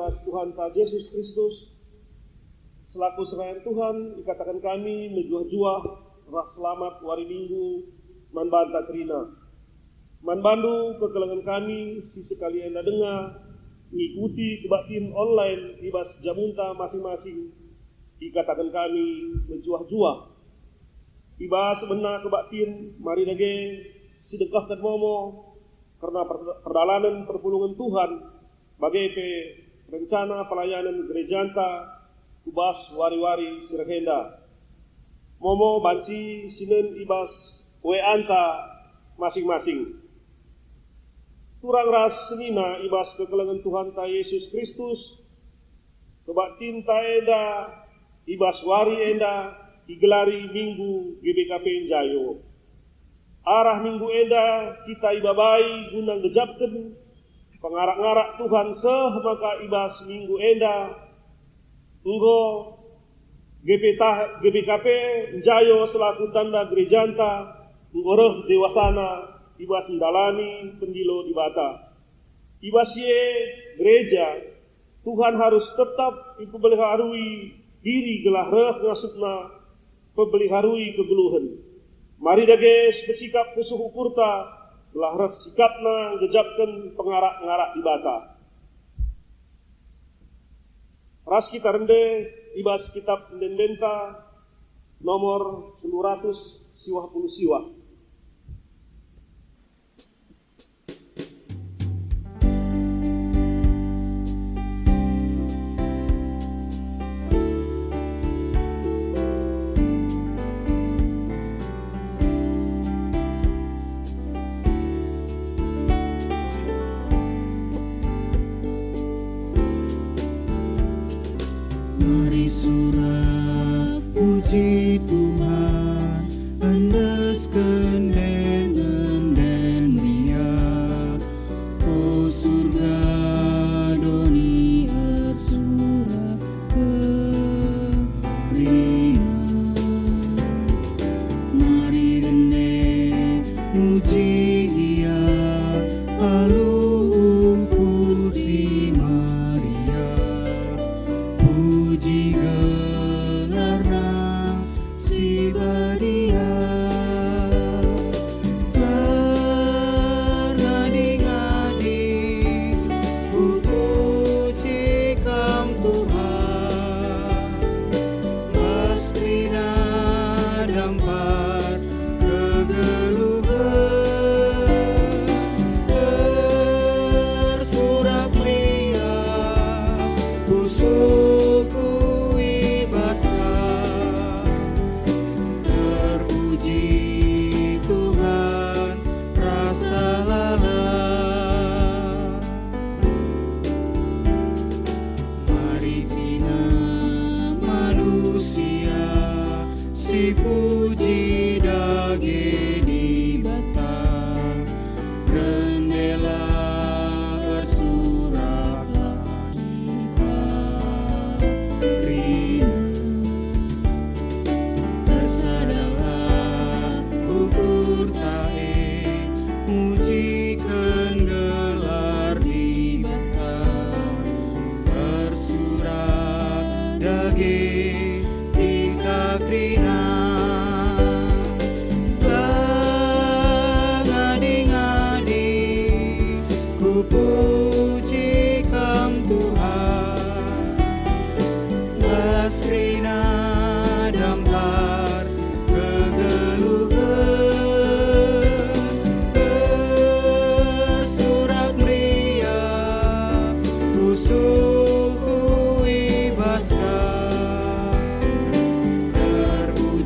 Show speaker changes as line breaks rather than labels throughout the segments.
ibas Tuhan ta Yesus Kristus, selaku serayan Tuhan, ikatakan kami menjuah-juah rah selamat wari minggu manbanta kerina. Manbandu kekelangan kami, si sekalian dengar, mengikuti kebaktian online ibas jamunta masing-masing, ikatakan kami menjuah-juah. Ibas benar kebaktian, mari dage sedekahkan momo, karena perdalanan perpulungan Tuhan, bagai rencana pelayanan gereja anta, kubas wari-wari sirahenda. Momo banci sinen ibas we anta masing-masing. Turang ras senina ibas kekelangan Tuhan ta Yesus Kristus, kebaktin ta enda, ibas wari enda, digelari minggu GBKP Jayo. Arah minggu enda kita ibabai gunang gejapkan pengarak-ngarak Tuhan maka ibas minggu enda enggo GBKP Jayo selaku tanda gerejanta ngoreh dewasana ibas ndalani pendilo di bata. Ibas ye gereja Tuhan harus tetap ipebeliharui diri gelah reh ngasukna pebeliharui kegeluhan. Mari dages bersikap kusuh ukurta gelah reh sikapna gejapkan pengarak-ngarak di bata. Ras kita rende ibas kitab Dendenta nomor 100 siwah puluh siwah.
Surat puji Tuhan andaskan den ria, oh surga doni ersurat ke ria. Mari rene muji dia alun kursi Maria, puji gelarna si badia. Ngadi-ngadi ku puji Kam Tuhan, pastrina dampar kegeluhan, tersurat pria usulku ibaskan. Terpuji Tuhan rasa lala. Mari bina manusia si puji dage di batang, rendela bersuratlah Rina. Tersadanglah ukur tae mujikan gelar di batang, bersurat dage di kakrina. Ngadi-ngadi ku puji Kam Tuhan, pastrina dampar kegeluhan, tersurat mria usulku ibaskan. Terpuji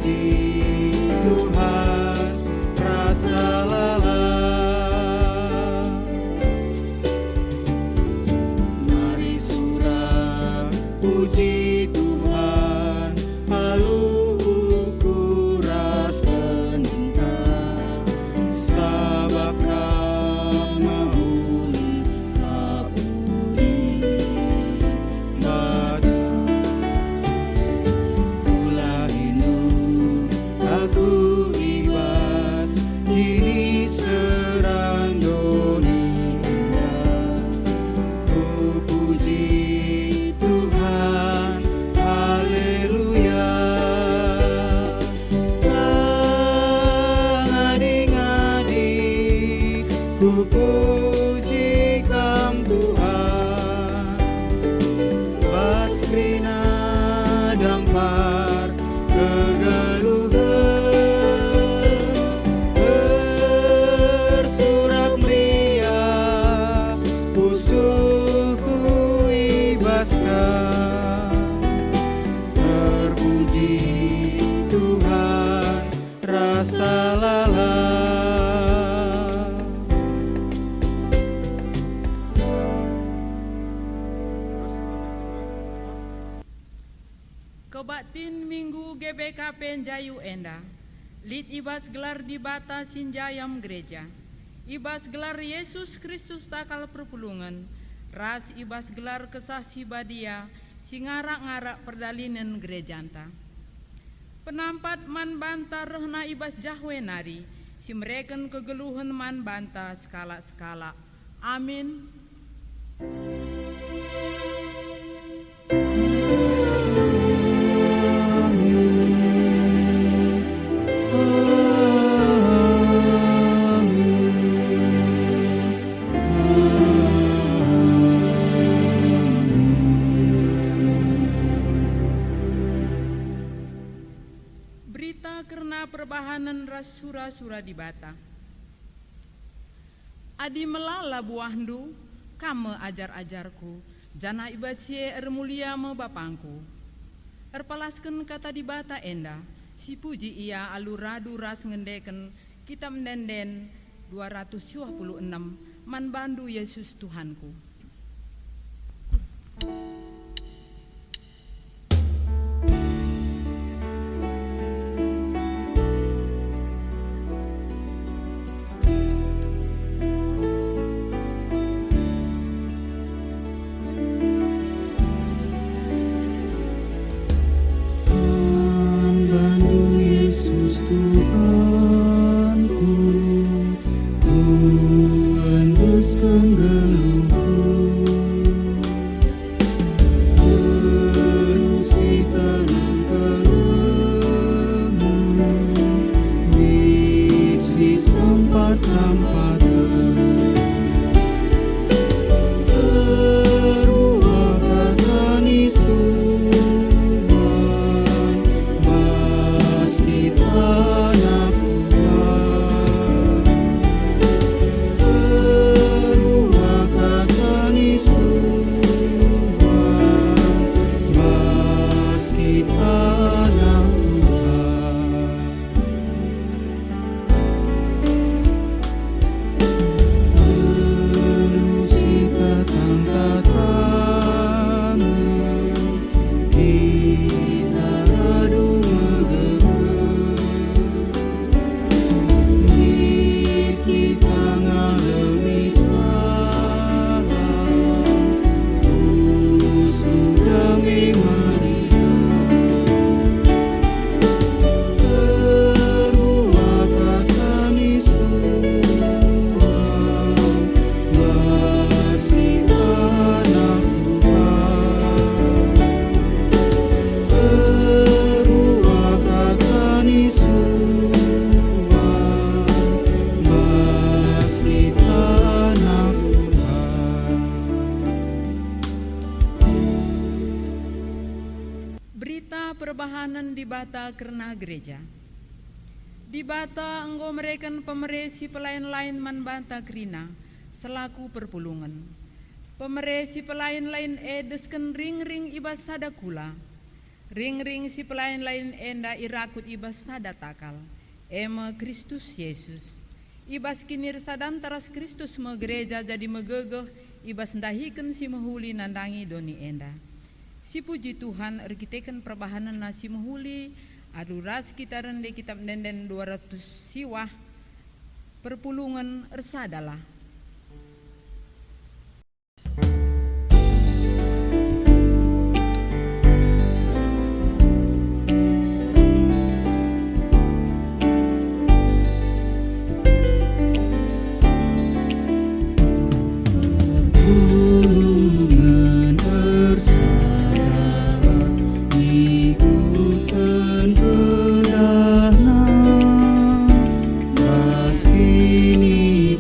GBK Penjayu Enda, Lid ibas gelar di bata sinjayam gereja, ibas gelar Yesus Kristus takal perpulungan, ras ibas gelar kesasi badia, singarak-ngarak perdalinen gerejanta. Penampat man banta rehna ibas jahwe nari, si mereken kegeluhan man banta skala-skala. Amin. Berita karena perbahanan ras sura-sura di bata. Adi melala buahdu, kame ajar-ajarku, jana ibacie mulia me bapangku. Erpalasken kata di bata enda, si puji ia aluradu ras ngendeken, kita mendenden 226, man bandu Yesus Tuhanku. Perbahanan di bata kerna gereja. Di bata enggo mereken pemeresi pelayan lain man banta krina selaku perpulungan. Pemeresi pelayan lain desken ring-ring ibas sada kula. Ring-ring si pelayan lain enda irakut ibas sada takal. Ema Kristus Yesus. Ibas kinir sadan taras Kristus me gereja jadi megegeh ibas ndahiken si mehuli nandangi doni enda. Si puji Tuhan erkiteken perbahanan nasi mahuli aduras kita rende kitab denden 200 siwah perpulungan ersadalah.
Kini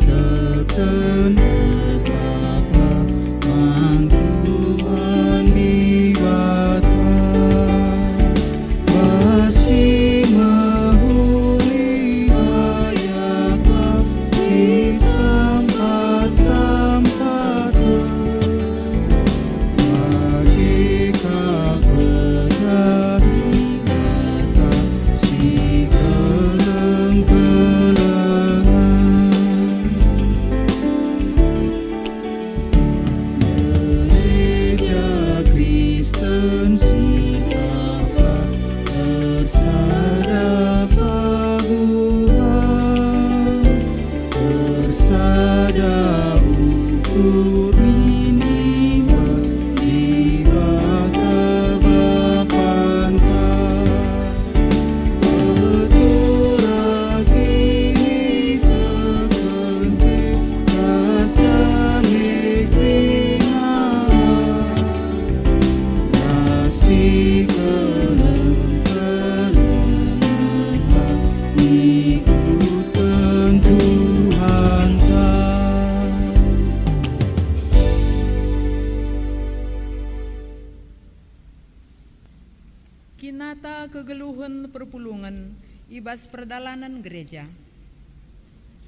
Kinata kegeluhan perpulungan ibas perdalanan gereja.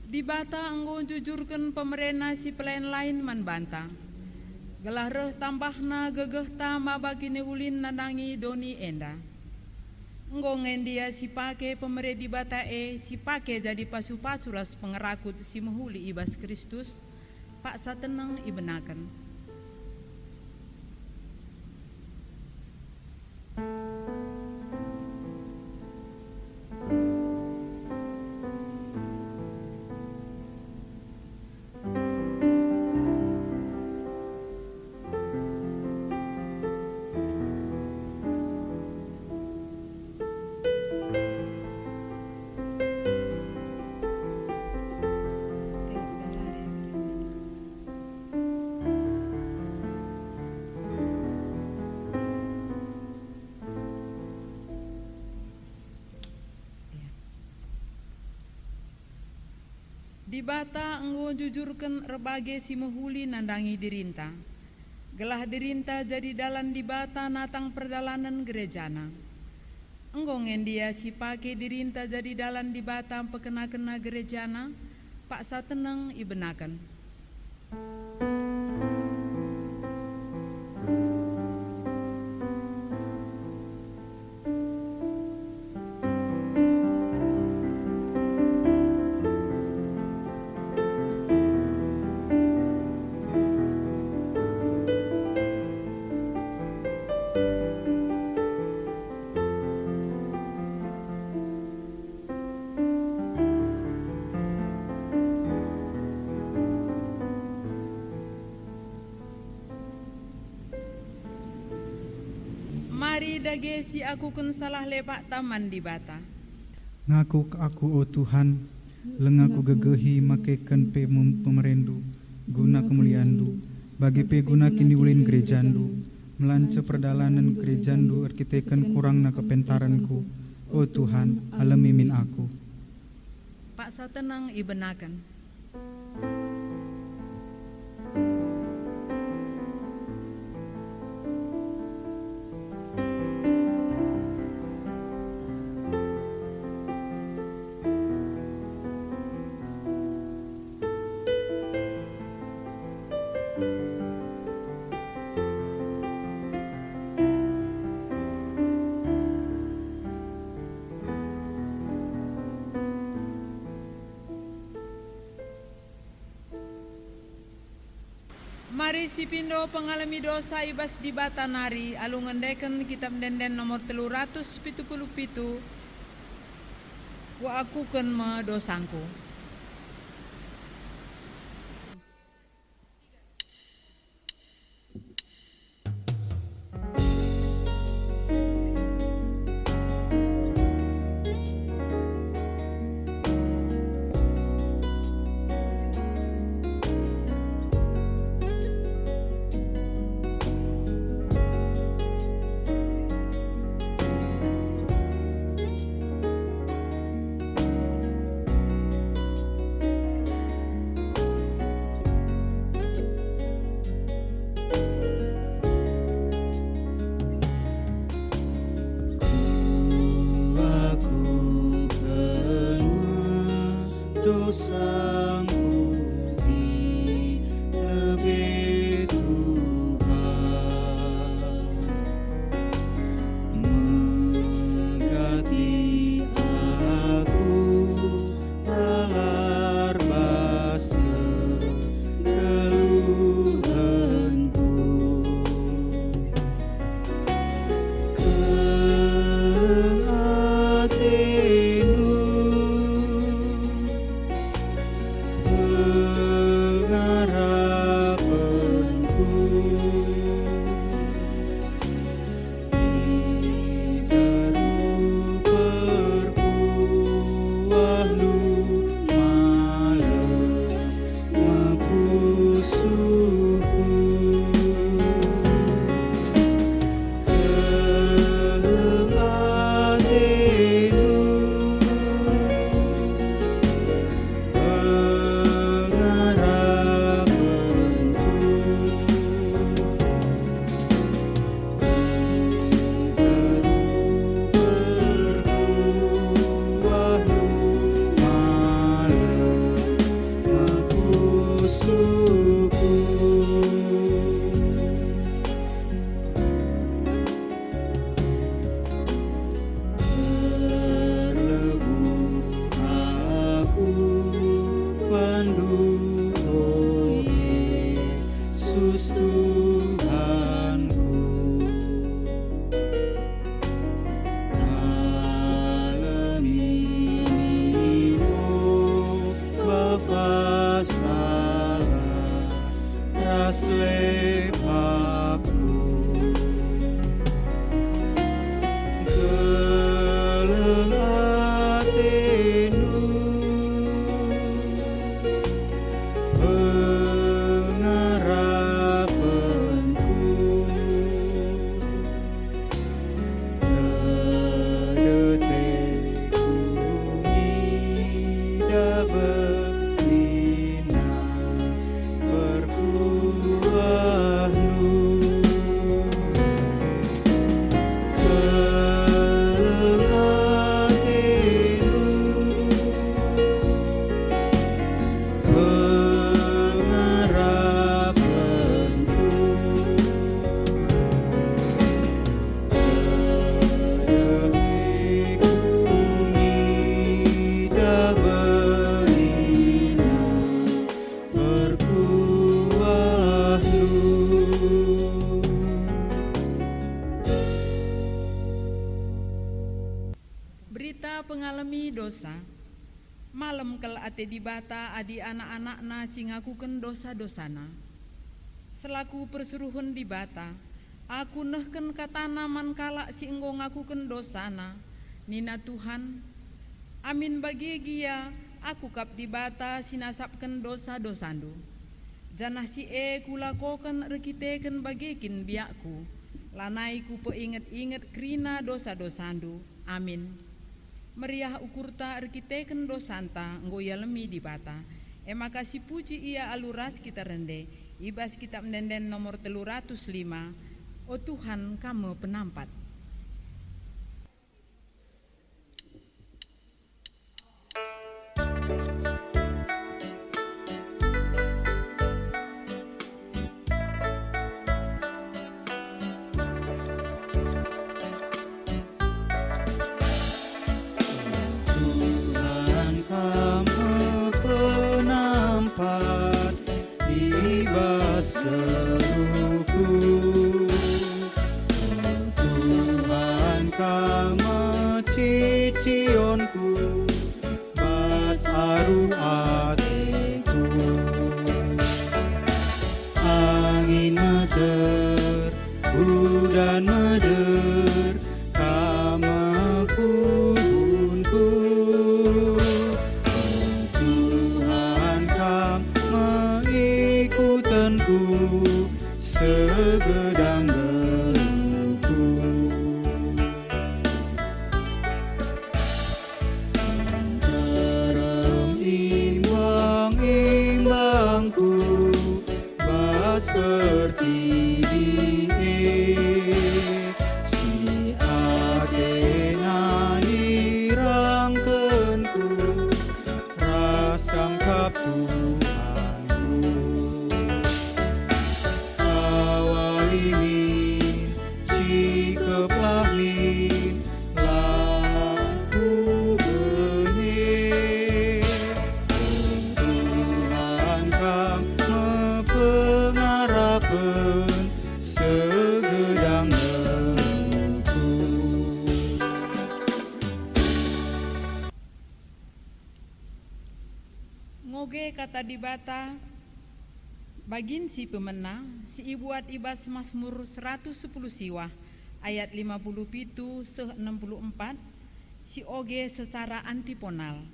Di bata anggo jujurkan pemerena si pelayan lain man banta. Gelah reh tambahna gegehta mabagine ulin nandangi doni enda. Enggo ngendia si pake pemere di bata si pake jadi pasu-pasuras pengerakut si mehuli ibas Kristus. Pak sateneng ibenaken. Di bata enggo jujurkan rebage si mehuli nandangi dirinta. Gelah dirinta jadi dalan di bata natang perdalanan gerejana. Enggo ngendia si pake dirinta jadi dalan di bata pekena-kena gerejana. Pak sateneng ibenaken. Mari dage si aku kun salah lepak taman di bata.
Ngaku aku o Tuhan, lengaku gegehi makaikan pe pemerendu, guna kemuliaandu, bagi pe guna kini ulin gerejandu, melance perdalanan gerejandu arkitekan kurang na kepentaranku, o Tuhan, alami min aku.
Pak satenang ibenaken. Mari si pindo pengalami dosa ibas di bata nari alu ngendeken kitab denden nomor 377 ku akuken me dosangku.
Dosamu di lebih Tuhan, megati aku alarbas keluhanku, keleng atenu pengharapanku Itaru perkuahnu malam mepusuku Yesus Tuhanku, malam ini Bapa salah ras lepakku geleng atenu
Berita pengalami dosa. Malam kel ate dibata adi anak-anakna sing ngakuken dosa-dosana. Selaku persuruhan dibata, aku nehken katana man kala si enggo ngakuken dosana. Nina Tuhan, amin bagi gia aku kap dibata sinasapken dosa-dosandu. Janah si kulakoken rekiteken bagikin biakku. Lanai ku peinget-inget krina dosa-dosandu. Amin. Meriah ukurta rekiteken dosanta nggoya lemi dibata. Makasih puji ia aluras kita rende. Ibas kitab mendenden nomor 305. O Tuhan kamu penampat.
Tuhan kama cicionku basaru atiku angin meder udan meder kama kubunku Tuhan kama ikutanku segedang geluku terem imba
Ngoge kata di bata bagin si pemena si ibuat ibas Mazmur 110 siwah ayat 57 seh 64 si oge secara antiponal.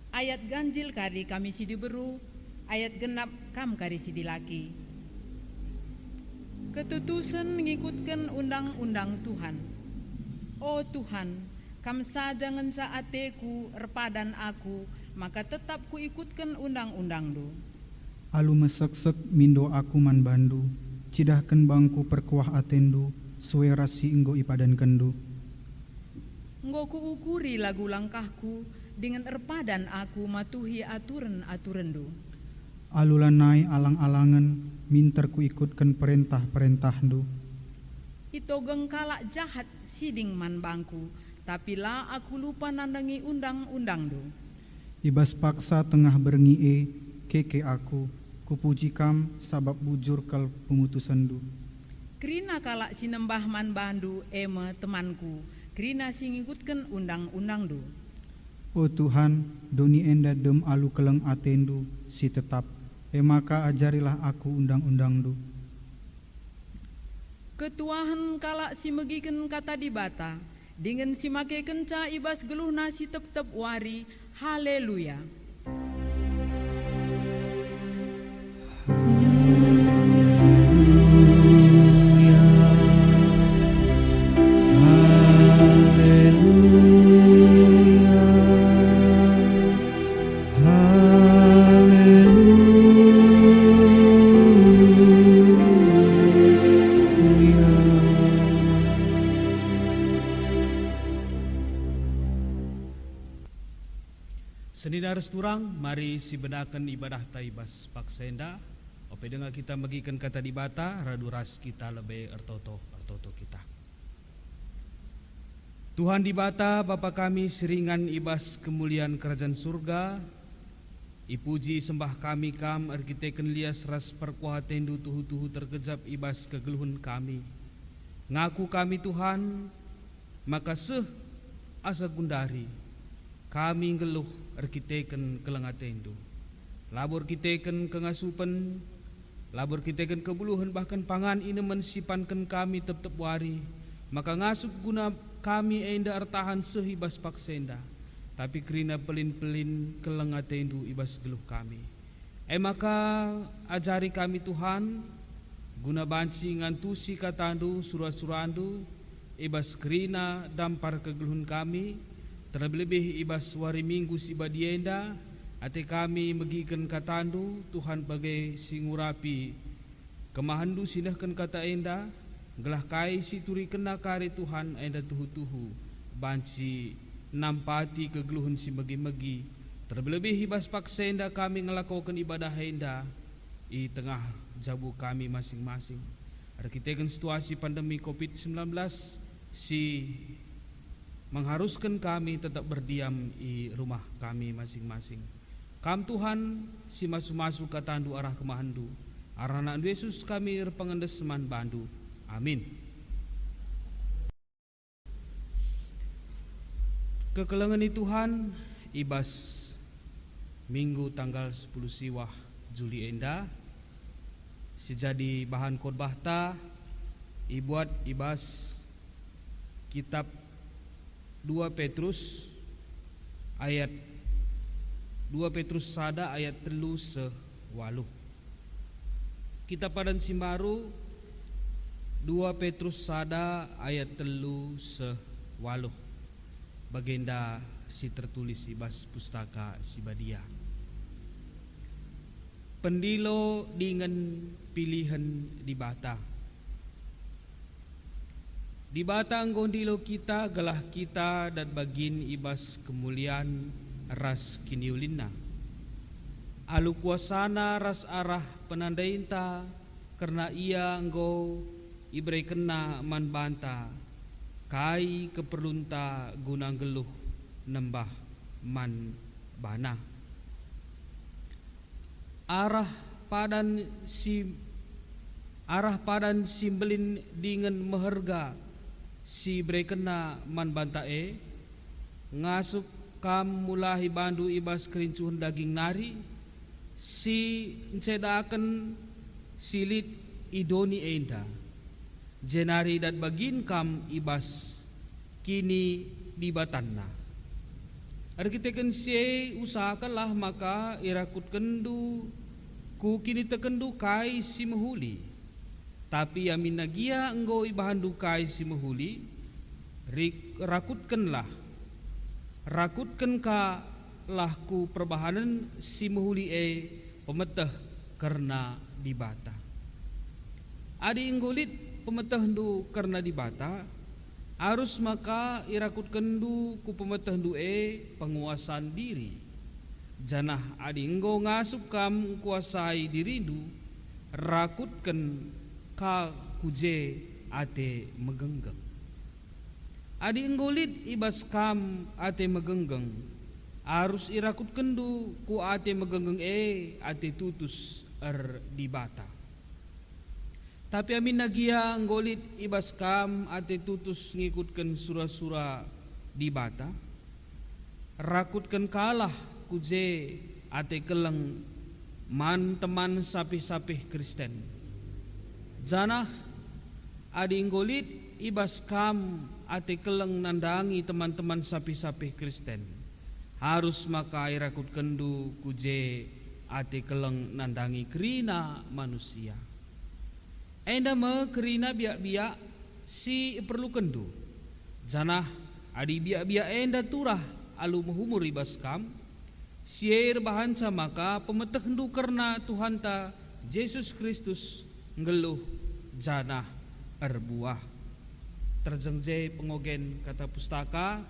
Ayat ganjil kari kami si diberu, ayat genap kam kari si dilaki. Ketutusan ngikutkan undang-undang Tuhan. Oh Tuhan, kam saja ngensa ateku erpadan aku, maka tetap ku ikutkan undang-undang do.
Alu mesek-sek mindo aku man bandu, cidahken bangku perkuah atendu, suwe rasi enggo ipadan kendu.
Enggo ku ukuri lagu langkahku, dengan erpadan aku matuhi aturan-aturan do.
Alulanai alang-alangan, minter ku ikutkan perintah-perintah du.
Ito gengkalak jahat siding man bangku, tapi lah aku lupa nandangi undang-undang do.
Ibas paksa tengah berngie, keke aku, kupuji kam sabab bujur kal pemutusan du.
Krina kalak sinembah man bandu eme temanku, krina singikutkan undang-undang do.
Oh Tuhan, doni enda dem alu keleng atendu, si tetap, maka ajarilah aku undang-undang du.
Ketuahan kalak si megiken kata di bata, dengan si make kenca ibas geluh nasi tep-tep wari, haleluya.
Senida resturang, mari si benakan ibadah taibas paksenda. Ope dengar kita megikan kata di bata, radu ras kita lebih ertoto kita. Tuhan di bata, Bapa kami seringan ibas kemuliaan kerajaan surga. Ipuji sembah kami kam arkiteken lias ras perkuah tendu tuhu-tuhu terkejap ibas kegeluhun kami. Ngaku kami Tuhan, maka asa gundari. Kami ngeluh arkiteken kelengatendu. Labor kiteken kengasupen, labor kiteken kebuluhan bahkan pangan ini mensipankan kami tetap wari. Maka ngasup guna kami enda ertahan sehibas paksenda. Tapi kerina pelin-pelin kelengatendu ibas geluh kami. Maka ajari kami Tuhan, guna banci ngantusi katandu surah-surandu, ibas kerina dampar kegeluhun kami. Terlebih ibas wari minggu si badienda, ate kami megikan katandu, Tuhan bagai singurapi. Kemahandu sinahkan kata enda, gelah kai si turi kena kari Tuhan enda tuhu-tuhu. Banci nampati kegeluhun si megi-megi. Terlebih ibas paksenda kami ngelakukan ibadah enda, i tengah jabu kami masing-masing. Arkiteken situasi pandemi COVID-19, si mengharuskan kami tetap berdiam di rumah kami masing-masing. Kam Tuhan si masu-masu katandu arah kemahandu. Arah anak Yesus kami pengendes seman bandu. Amin. Kekelengan Tuhan ibas minggu tanggal 10 siwah Juli enda. Sejadi bahan khotbah ta ibuat ibas kitab 2 Petrus ayat 2 Petrus sada ayat 3-8. Kita padan simbaru 2 Petrus sada ayat 3-8. Bagenda si tertulis ibas pustaka si badia. Pendilo dengan pilihan di bata. Di batang gondilo kita gelah kita dan bagin ibas kemuliaan ras kiniulina. Alu kuasana ras arah penandainta karena ia engkau ibrei kena man banta. Kai keperlunta gunang geluh nembah man bana. Arah padan simbelin dengan meherga si brekena man bantae ngasup kam mulahi bandu ibas kerincuhan daging nari si ncedaken silit idoni enda jenari dat bagin kam ibas kini di batanna. Arkiteken sie usahakanlah maka irakut kendu ku kini tekendu kai si mahuli. Tapi amin nagia enggo ibahandu kai si mahuli rakutkenlah lahku perbahanan si mahuli pemeteh karena dibata. Adi inggolit pemeteh ndu karena dibata harus maka irakut kendu ku pemeteh ndu penguasaan diri. Janah adi enggo ngasup kam kuasai dirindu rakutken ka kuje ate megenggeng. Adi enggolit ibas kam ate megenggeng harus irakut kendu ku ate megenggeng ate tutus dibata. Tapi amin nagia nggolit ibas kam ate tutus ngikutken sura-sura dibata rakutken kalah kuje ate keleng man teman sapih-sapih Kristen. Janah adi nggolit ibas kam ate keleng nandangi teman-teman sapih-sapih Kristen harus maka irakut kendu kuje ate keleng nandangi kerina manusia. Enda me kerina biak-biak si perlu kendu. Janah adi biak-biak enda turah alu mahumur ibas kam sier bahansa maka pemeteh hendu karena Tuhan ta Yesus Kristus ngeluh janah erbuah. Terjengje pengogen kata pustaka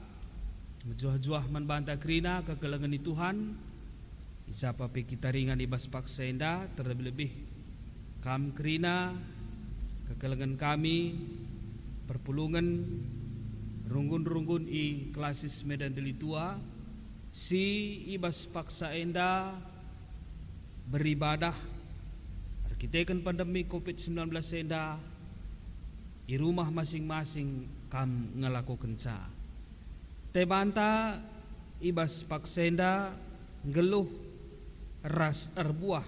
menjuah-juah manbanta kerina kegelengan di Tuhan ijapa pe kita ringan ibas paksa enda terlebih-lebih kam kerina kegelengan kami perpulungan runggun-runggun i klasis Medan Delitua si ibas paksa enda beribadah arkiteken pandemi COVID-19 enda i rumah masing-masing kam ngelako kenca. Tebanta ibas paksenda ngeluh ras erbuah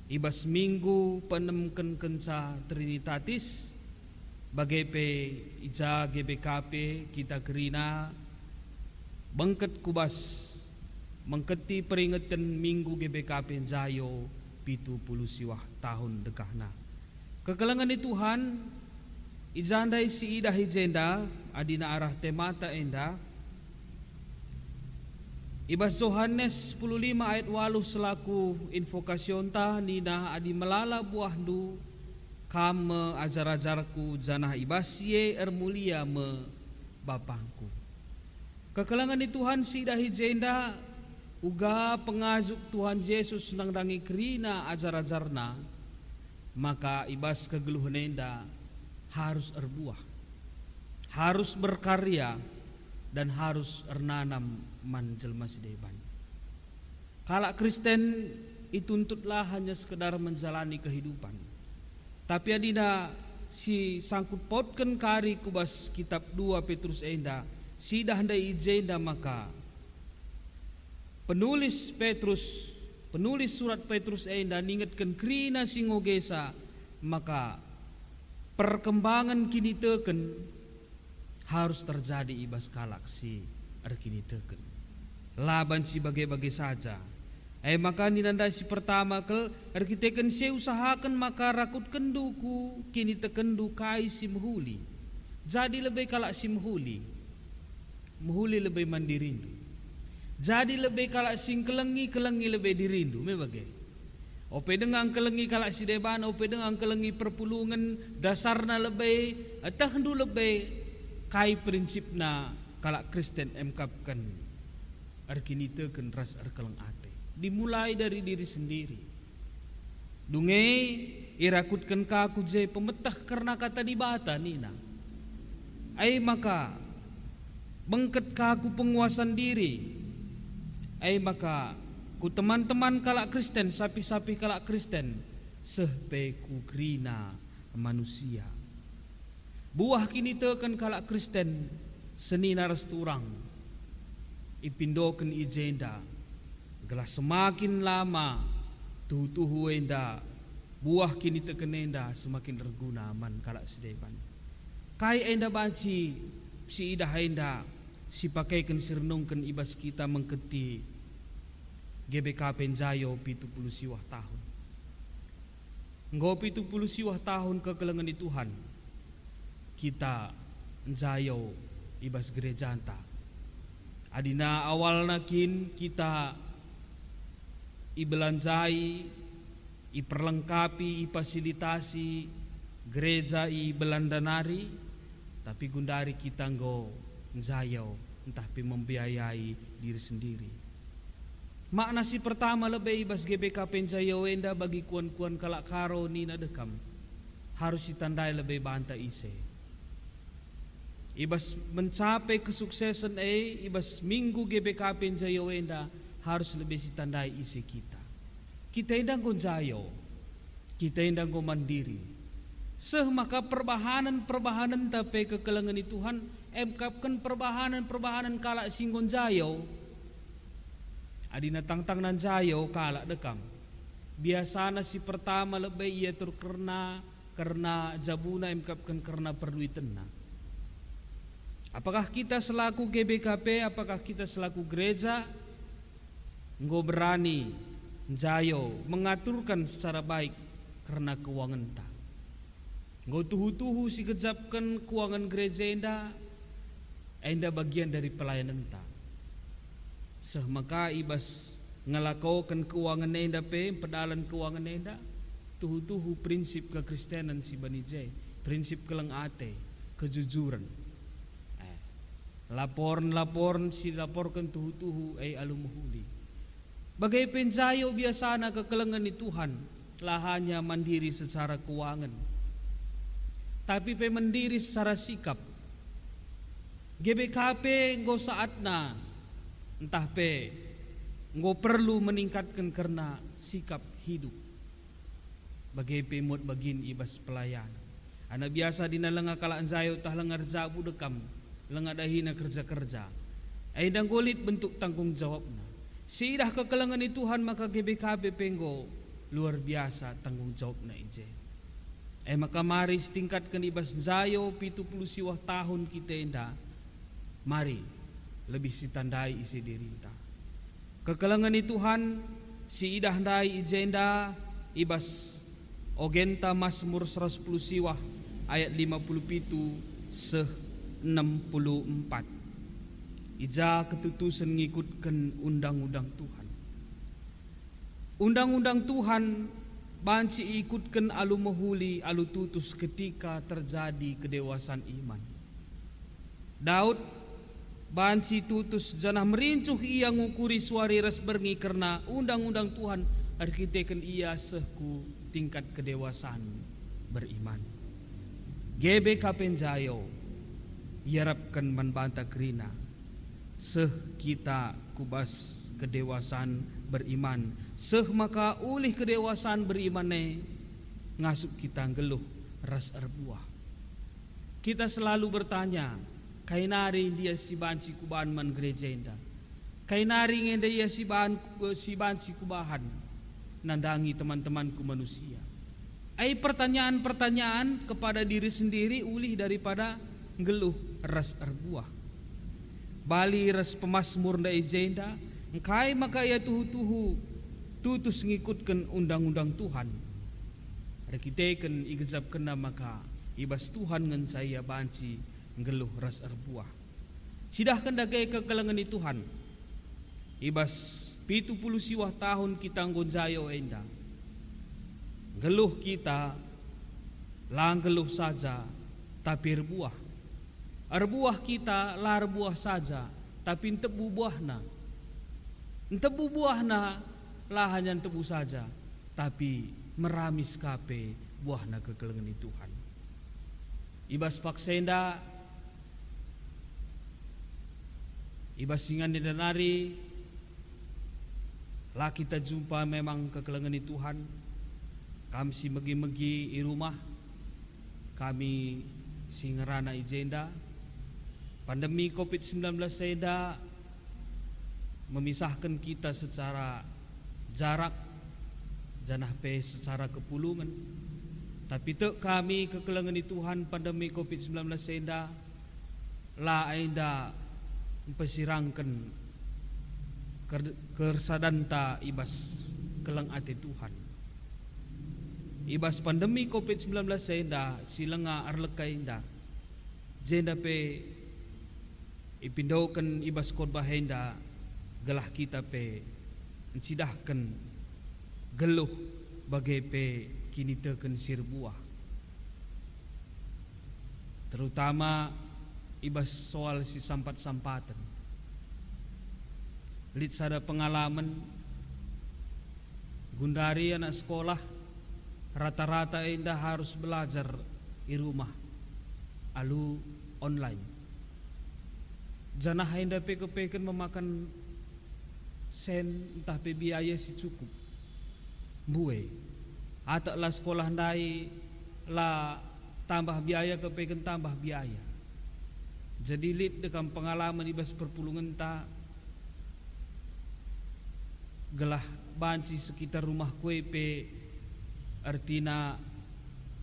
ibas minggu penemken kenca Trinitatis bagai pe ija GBKP kita kerina bengket kubas mengketi peringatan minggu GBKP Jayo 70 siwah tahun dekahna. Kekelengan di Tuhan ijandai si idah hijenda adina arah temata enda ibas Yohanes 15 ayat 8 selaku invokasyon ta nina adi melala buahdu kame ajar-ajarku janah ibas ye ermulia me bapangku. Kekelangan di Tuhan si idah hijenda uga pengazuk Tuhan Yesus nangdangi kerina ajar-ajarna maka ibas kegeluhan enda harus erbuah, harus berkarya dan harus ernanam manjelma sideban. Kalak Kristen ituntutlah hanya sekedar menjalani kehidupan. Tapi adina si sangkut pautkan kari kubas kitab 2 Petrus enda sidah handai ijenda maka penulis surat Petrus enda ningetkan krina singogesa maka perkembangan kini teken harus terjadi ibas kalak si kini teken laban si bagai-bagai saja maka ninanda si pertama kel arkiteken si usahakan maka rakut kenduku kini tekendu kai si mahuli jadi lebih kalak si mahuli lebih mandirindu jadi lebih kalak sing kelengi lebih dirindu mebagai ope dengan kelengi kalak si deban, ope dengan kelengi perpulungan dasarna lebih, tahendu lebih kai prinsipna kalak Kristen emkapkan arkinite ken ras arkeleng ate. Dimulai dari diri sendiri. Dunge irakutkan kaku je pemetah karena kata dibata nina. Ai maka bengket kaku penguasaan diri. Ai maka ku teman-teman kalak Kristen, sapi-sapi kalak Kristen, sehpeku krina manusia. Buah kini teken kalak Kristen, seni naras turang, ipindoken ijenda, gelah semakin lama tuhu enda buah kini tekenenda semakin berguna man kalak sedepan. Kai enda banci si idah enda si pakaikan sirnungkan ibas kita mengketi GBK Penjayo 70 siwah tahun. Nggo 70 siwah tahun kekelengan di Tuhan. Kita Jayo ibas gereja anta. Adina awal nakin kita ibelanjai, iperlengkapi, ifasilitasi gereja ibelandanari, tapi gundari kita nggo Jayo entah pi membiayai diri sendiri. Makna si pertama lebih ibas GBK Penjayo enda bagi kuan-kuan kalak karo nina dekam harus ditandai lebih banta ise. Ibas mencapai kesuksesan ibas minggu GBK Penjayo enda harus lebih ditandai ise kita. Kita enda gonjayo, kita enda go mandiri. Maka perbahanan tapi kekelengan di Tuhan emkapkan perbahanan kalak singgon jayo. Adina tangtang nan jayo kalak dekam. Biasana si pertama lebih ia karena jabuna emkapkan karena perluitanna. Apakah kita selaku GBKP, apakah kita selaku gereja nggo berani jayo mengaturkan secara baik karena keuangan ta. Nggo tuhu-tuhu si kejapkan keuangan gereja enda bagian dari pelayanan ta. Maka ibas ngelakaukan keuangan enda pedalan keuangan enda tuhu-tuhu prinsip kekristenan si banijay, prinsip keleng ate, kejujuran. Laporan si laporkan tuhu-tuhu alumuhuli. Bagai penjayo biasana kekelengan di Tuhan lahannya mandiri secara keuangan. Tapi mandiri secara sikap. GBKP nggo saatna entah nggo perlu meningkatkan karena sikap hidup. Bagai pemut bagin ibas pelayan. Ana biasa dina lenga kalaan jayo tah lengar jabu dekam. Lenga dahina kerja-kerja. Aidang golit bentuk tanggung jawabna. Siidah kekelengan di Tuhan maka GBKP penggo luar biasa tanggung jawabna ije. Maka mari setingkatkan ibas jayo 70 siwah tahun kita enda. Mari lebih ditandai isi dirinta. Kekelengan di Tuhan si idah ndai ijenda ibas ogenta Mazmur 110 siwah ayat 57 64. Ija ketutusan ngikutkan undang-undang Tuhan. Undang-undang Tuhan banci ikutkan alu mahuli alu tutus ketika terjadi kedewasaan iman. Daud banci tutus janah merincuh ia ngukuri suari ras berngi karena undang-undang Tuhan arkiteken ia sehku tingkat kedewasaan beriman. GBK Penjayo yarapkan manbanta krina kita kubas kedewasaan beriman maka ulih kedewasaan beriman ngasup kita ngeluh ras erbuah. Kita selalu bertanya kainari dia si banci kubahan man gereja enda kainari ngenda ia si banci kubahan nandangi teman-temanku manusia. Pertanyaan-pertanyaan kepada diri sendiri ulih daripada ngeluh ras erbuah. Bali ras pemasmur nda ejenda engkai maka ia tuhu-tuhu tutus ngikutkan undang-undang Tuhan. Rekiteken igezap kena maka ibas Tuhan ngan saya banci ngeluh ras erbuah. Sidahkan dagai kekelengan di Tuhan. Ibas 70 siwah tahun kita nggonjayo enda. Geluh kita lang geluh saja tapi erbuah. Erbuah kita lar buah saja tapi entebu buahna. Entebu buahna lah hanya entebu saja tapi meramis kape buahna kekelengan di Tuhan. Ibas paksenda ibas singan di denari lah kita jumpa memang kekelengan di Tuhan. Kami si megi-megi i rumah kami singerana ijenda. Pandemi COVID-19 seda memisahkan kita secara jarak janah pe secara kepulungan. Tapi tek kami kekelengan di Tuhan pandemi COVID-19 senda la aida empesirangkan kersadanta ibas kelang ate Tuhan. Ibas pandemi COVID-19 senda silenga arlekai inda jenda pe ipindaukan ibas khotbah henda gelah kita pe encidahkan geluh bagai pe kini teken sir buah, terutama ibas soal si sampat-sampatan. Lid sada pengalaman gundari anak sekolah rata-rata indah harus belajar di rumah alu online. Janah indah peke-peken memakan sen entah pe biaya si cukup buwe. Atak lah sekolah ndai lah tambah biaya kepeken tambah biaya. Jadi lid dekam pengalaman ibas perpulungan ta gelah banci sekitar rumah kue pe artina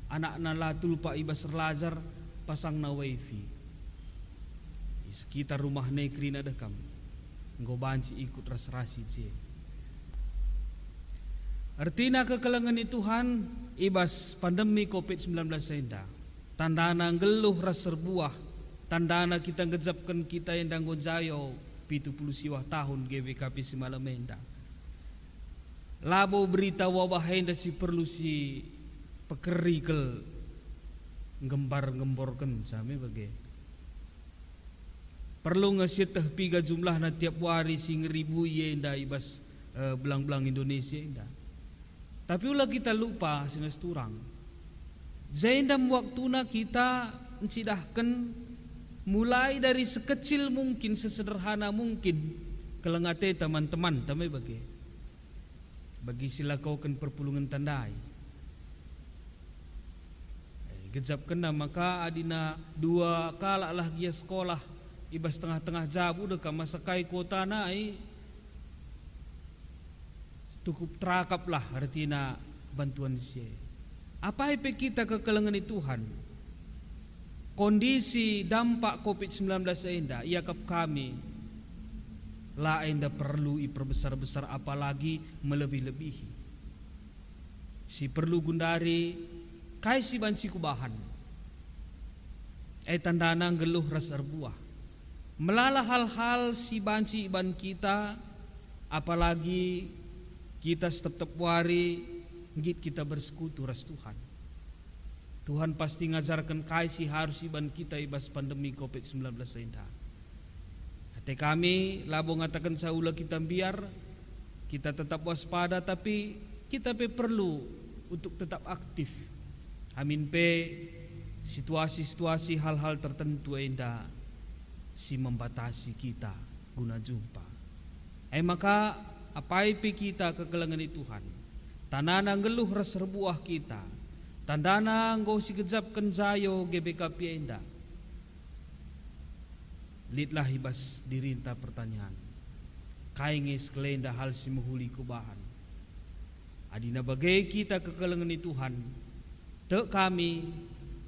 anak la tulpa ibas relajar pasang na wifi. Di sekitar rumah negeri na dekam nggo banci ikut rasrasi je. Artina kekelengan di Tuhan ibas pandemi COVID-19 senda tandana geluh ras serbuah, tandana kita ngejapkan kita yang danggo jayo 70 siwah tahun GBKP Simalamenda. Labo berita wabah henda si perlu si pekerikel gembar-gemborkan sami bagai perlu ngasih piga jumlah na tiap hari sing ribu yenda ibas belang-belang Indonesia indah. Tapi ulah kita lupa sinas turang. Zaindam waktuna kita mencidahkan mulai dari sekecil mungkin, sesederhana mungkin kelengate teman-teman tamai bagi sila kau kan perpulungan tandai. Gejap kena maka adina 2 kala lah dia sekolah ibas tengah-tengah jabu deka masakai kota nai cukup terakap lah artinya bantuan sie. Apa ipe kita kekelengan di Tuhan? Kondisi dampak COVID-19 enda iakap kami la enda perlu iperbesar-besar apalagi melebih-lebihi. Si perlu gundari kai si banci kubahan. Tandana geluh ras arbuah. Melala hal-hal si banci iban kita apalagi kita tetap wari ngit kita bersekutu ras Tuhan. Tuhan pasti ngajarkan kasih harus iban kita ibas pandemi COVID-19 indah. Hati kami labo ngatakan saula kita biar kita tetap waspada tapi kita perlu untuk tetap aktif. Amin pe situasi-situasi hal-hal tertentu indah si membatasi kita guna jumpa. Maka apa ipi kita kekelengan di Tuhan tanana ngeluh ras rebuah kita tandana nggo si gejapkan jayo GBKP enda lidlah ibas dirinta pertanyaan kaingis kelenda hal si muhuli kubahan adina bagai kita kekelengan di Tuhan te kami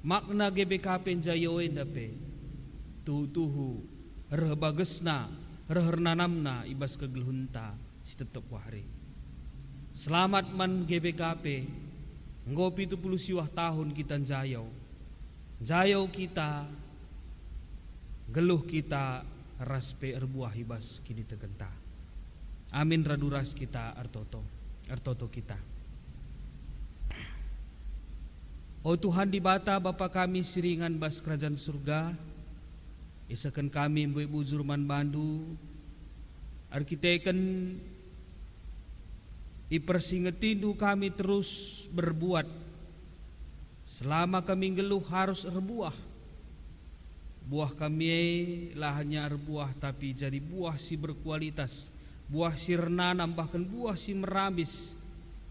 makna GBKP jayo enda pe tuhu rebagesna rehnanamna ibas kegeluhunta tetap wahri. Selamat man GBKP ngopi 70 siwah tahun kita jayau kita geluh kita raspe erbuah hibas kini tegenta. Amin raduras kita artoto kita. Oh Tuhan di bata Bapa kami siringan bas kerajaan surga isakan kami ibu-ibu Zurman Bandu arkiteken ipersingetindu kami terus berbuat selama kami geluh harus rebuah. Buah kami lah hanya rebuah tapi jadi buah si berkualitas, buah si renanam bahkan buah si merambis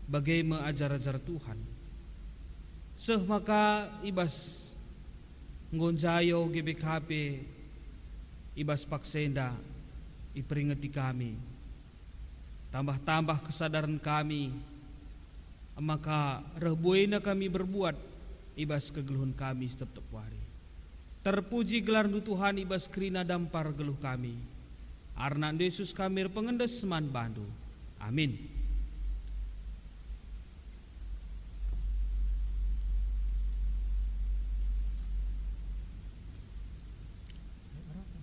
bagai mengajar-ajar Tuhan. Maka ibas ngonjayo GBKP ibas paksenda iperingati kami. Tambah-tambah kesadaran kami maka rebuina kami berbuat ibas kegeluhan kami setiap hari. Terpuji gelar Tuhan ibas kerina dampar geluh kami. Arna Yesus kami pengendes seman bandu. Amin.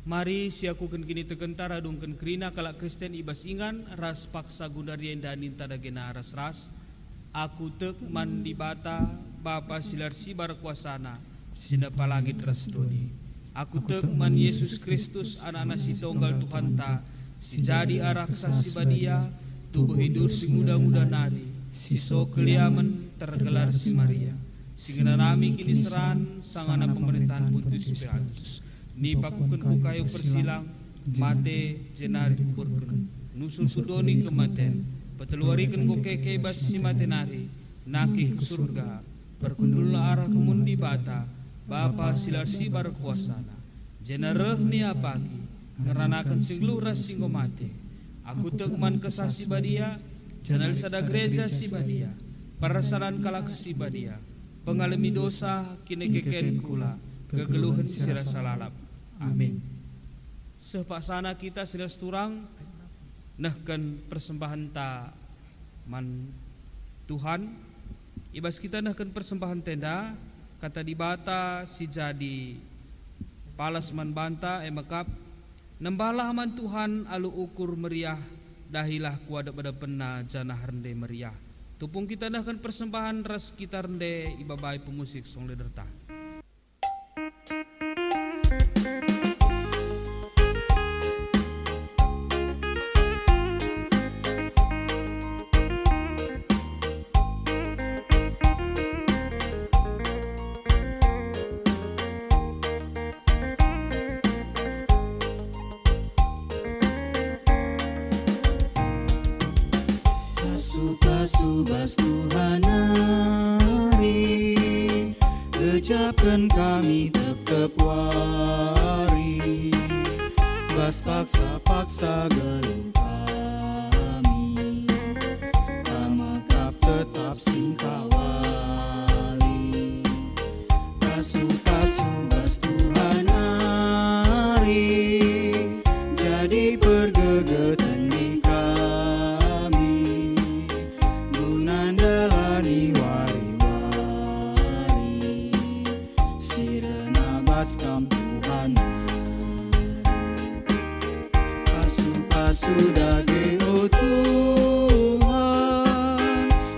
Mari siakuken kini tegentara dungken kerina kalak Kristen ibas ingan ras paksa gundarien danin tadagena ras. Aku tek man di bata Bapa silar sibar kuasana sinapa langit ras doni. Aku tek man Yesus Kristus anak si tunggal Tuhan ta si jadi araksa si badia tubuh hidur si muda-muda nari si so keliaman tergelar si Maria si nami kini seran sangana pemerintahan Pontius Pilatus ni pakuken ku kayu persilang mate jenari kuburken nusul sudoni kematen peteluariken ku keke bas si matenari naki ke surga berkundulna arah kemundi bata Bapa silar sibar kuasana jenareh ni apagi ngeranakan singluh ras singgo mate aku tekman kesah si badia jenal sada gereja si badia parasanan kalak si badia pengalami dosa kini keken kula kegeluhan sira salalap. Amin. Sepaksana kita sila turang nahkan persembahan ta man Tuhan ibas kita nahkan persembahan tenda kata di bata si jadi palas man banta emakap nembalah man Tuhan alu ukur meriah dahilah kuada pada pena janah rende meriah tupung kita nahkan persembahan ras kita rende ibabai pemusik song lederta.
Subas Tuhan hari ucapkan kami tetap wari bas paksa geluh kami tamekap tetap singkawali pasu bas Tuhan hari jadi pergegeten di kami gunandalani wari-wari sirena baskam Tuhan pasu dage o Tuhan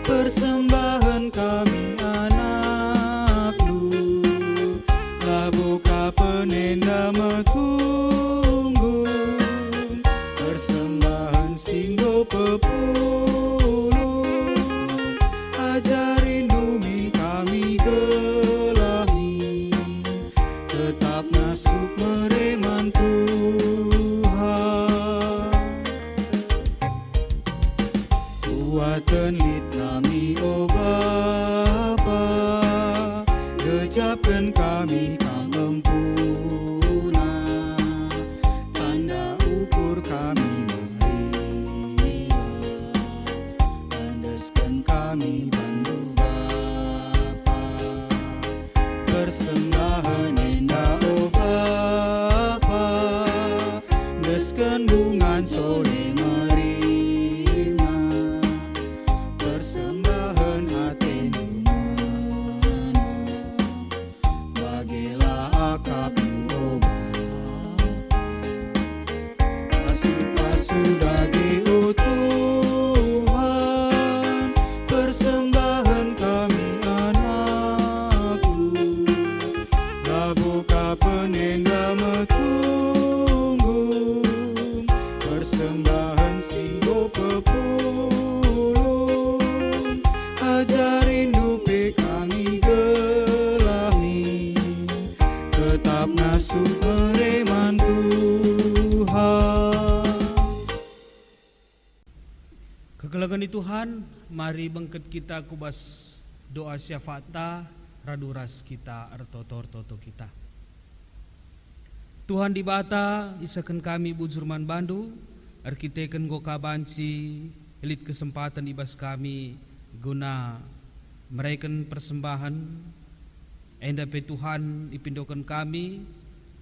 persembahan kami anak lu labuka penenda metunggu persembahan singgo pepuluh ajarin bumi kami gelahi tetap masuk mereman Tuhan kuatan lit kami o Bapa gejapkan kami kam empuna tanda ukur kami Maria andeskan kami bantu Bapa persembahan indah o Bapa deskan bungan cole merina persembahan hati mana bagilah akab o pasu dagi o Tuhan persembahan kami anakku labuka penenda metunggu persembahan singgo pepuluh ajarin dupe kami gelahi tetap nasuh mereman Tuhan.
Kegelagan Tuhan, mari bangket kita kubas doa syafata raduras kita ertotor-toto kita. Tuhan di bata isakan kami bujurman bandu arkiteken goka banci elit kesempatan ibas kami guna mereken persembahan enda pe Tuhan ipindokan kami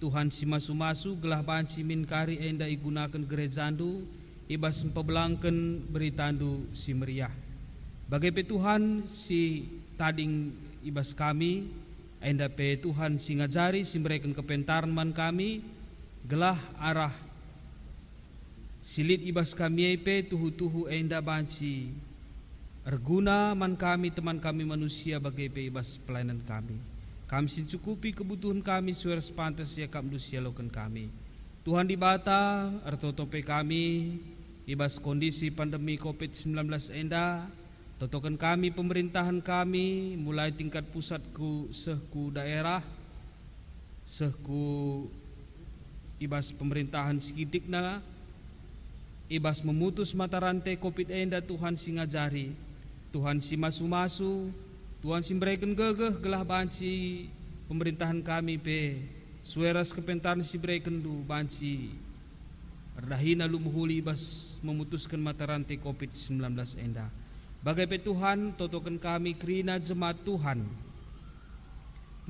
Tuhan si masu-masu gelah banci min kari enda igunakan gerejandu ibas empebelangken beritandu si meriah bagai pe Tuhan si tading ibas kami enda pe Tuhan si ngajari si mereken kepentaran man kami gelah arah silit ibas kami pe tuhu-tuhu enda banci erguna man kami teman kami manusia bagai pe ibas pelayanan kami. Kami sincukupi kebutuhan kami suara sepantas ya kam manusia lokan kami. Tuhan di bata ertotope kami ibas kondisi pandemi COVID-19 enda totokan kami pemerintahan kami mulai tingkat pusat ku sehku daerah sehku ibas pemerintahan sekitikna ibas memutus mata rantai COVID enda Tuhan singajari Tuhan si masu-masu Tuhan si mereken gegeh gelah banci pemerintahan kami pe sueras kepentaran si mereken du banci erdahina lumuhuli ibas memutuskan mata rantai COVID-19 enda bagai pe Tuhan totokan kami krina jemaat Tuhan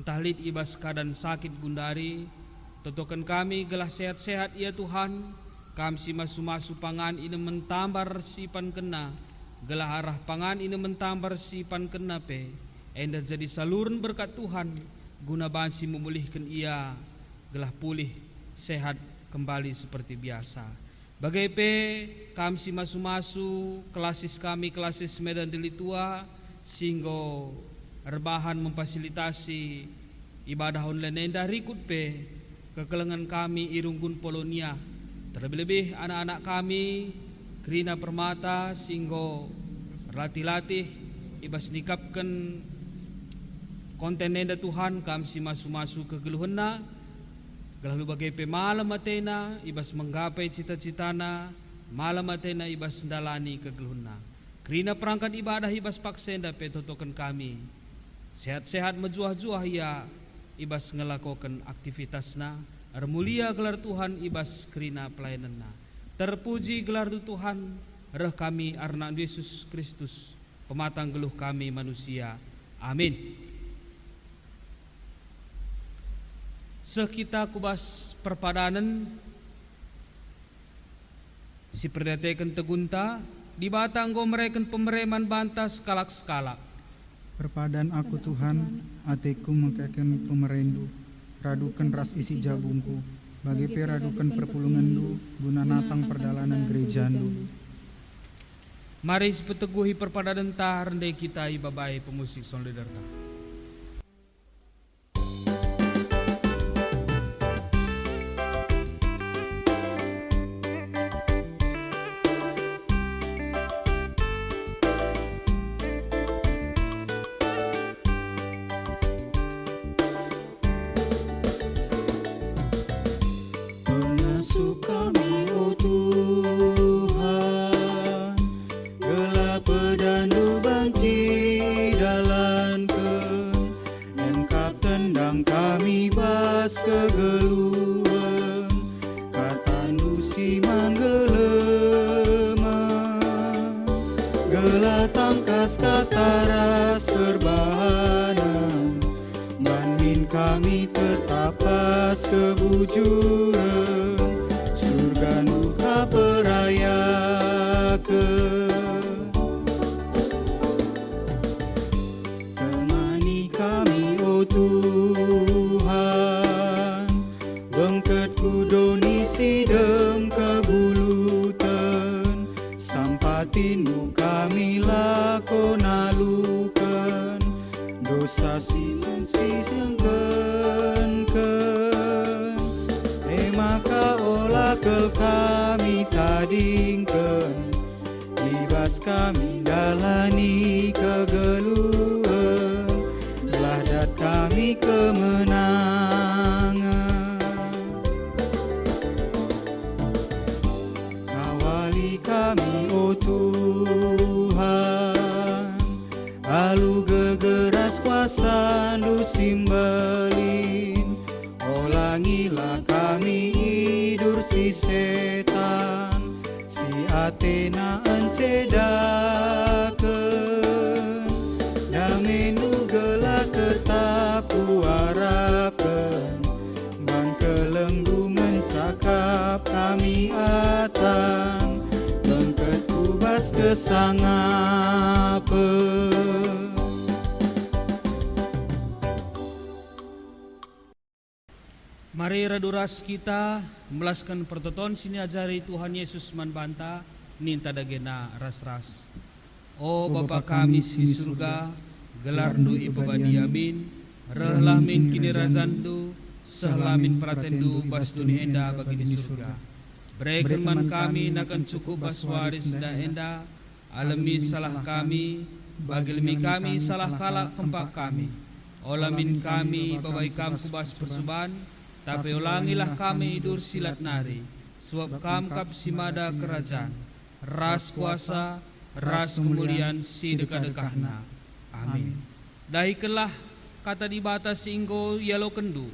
entah lid ibas keadaan sakit gundari totokan kami gelah sehat-sehat ya Tuhan kami si masu-masu pangan ini mentambar sipan kena gelah arah pangan ini mentambar sipan kena pe enda jadi saluran berkat Tuhan guna banci memulihkan ia gelah pulih sehat kembali seperti biasa bagai pe kami si masu-masu kelasis kami kelasis Medan Delitua singgo rebahan memfasilitasi ibadah online enda rikut pe kekelengan kami irunggun Polonia terlebih-lebih anak-anak kami Krina Permata singgo latih-latih ibas nikapkan konten nenda Tuhan kami si masu-masu kegeluhena gelah bagai pe malam matena ibas menggapai cita-citana malam matena ibas ndalani kegeluhena krina perangkat ibadah ibas paksenda pe totokan kami sehat-sehat mejuah-juah ya ibas ngelakokan aktivitasna mulia gelar Tuhan ibas krina pelayananna terpuji gelar Tuhan reh kami arna Yesus Kristus pematang geluh kami manusia amin. Sekita kubas perpadanan si perdatekan tegunta di batang go mereken pemereman bantas kalak-skalak
Perpadan aku Tuhan, atiku mengkaken pemerendu, radukan ras isi jabungku, bagi peradukan perpulungandu, guna natang perdalanan gerejandu.
Mari sepeteguhi perpadanan ta rendai kita ibabai pemusik solidarta.
Pengasuh kami, oh Tuhan, gelap pedandu banci dalankeun, engkap tendang kami bas kegeluan, katandu siman geleman, gelah tangkas kataras perbahanan, banmin kami tetap pas kebujuran, surga nuka perayakeun. Temani kami, oh Tuhan, bengket kudoni sidem kegulutan, sampatinu kami lakonalukan, dosa sisengkenken, maka olakel kami tadingken, libas kami dalani kegeluan, lahdat kami kemenangan. Kawali kami, oh Tuhan, alu gegeras kuasa nu simbelin, olangilah kami idur si setan, si Athena encedakeun. kesangape.
Mari raduras kita melaskan pertoton sini ajari Tuhan Yesus manbanta ninta dagena ras-ras. O Bapa kami di surga, gelarndu ipabadi amin, rehlah min kini razandu, sehlamin pratendu bas dunia enda bagi di surga. Berikan man kami nakan cukup bas waris da enda, alami salah kami, bagi lemi kami salah kalak kempak kami. Olamin kami babai kam kubas persuban, tapi ulangilah kami idur silat nari, sebab kam kap simada kerajaan, ras kuasa, ras kemuliaan si dekah-dekahna. Amin. Dahikelah kata di bata singgo yalo kendu,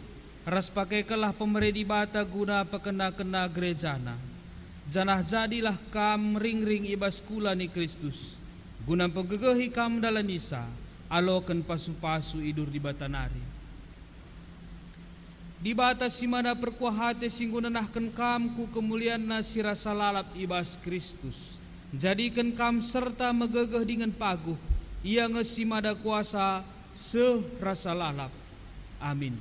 ras pakai kelah pemere di bata guna pekena-kena gerejana. Janah jadilah kam ring-ring ibas kula ni Kristus, guna penggegehi kam dalam nisa, aloken pasu-pasu idur di bata nari. Di batas simana perkuahate singgunanahkan kam ku kemuliaan na sirasa lalap ibas Kristus. Jadikan kam serta megegeh dengan paguh, ia ngesimada kuasa serasa lalap. Amin.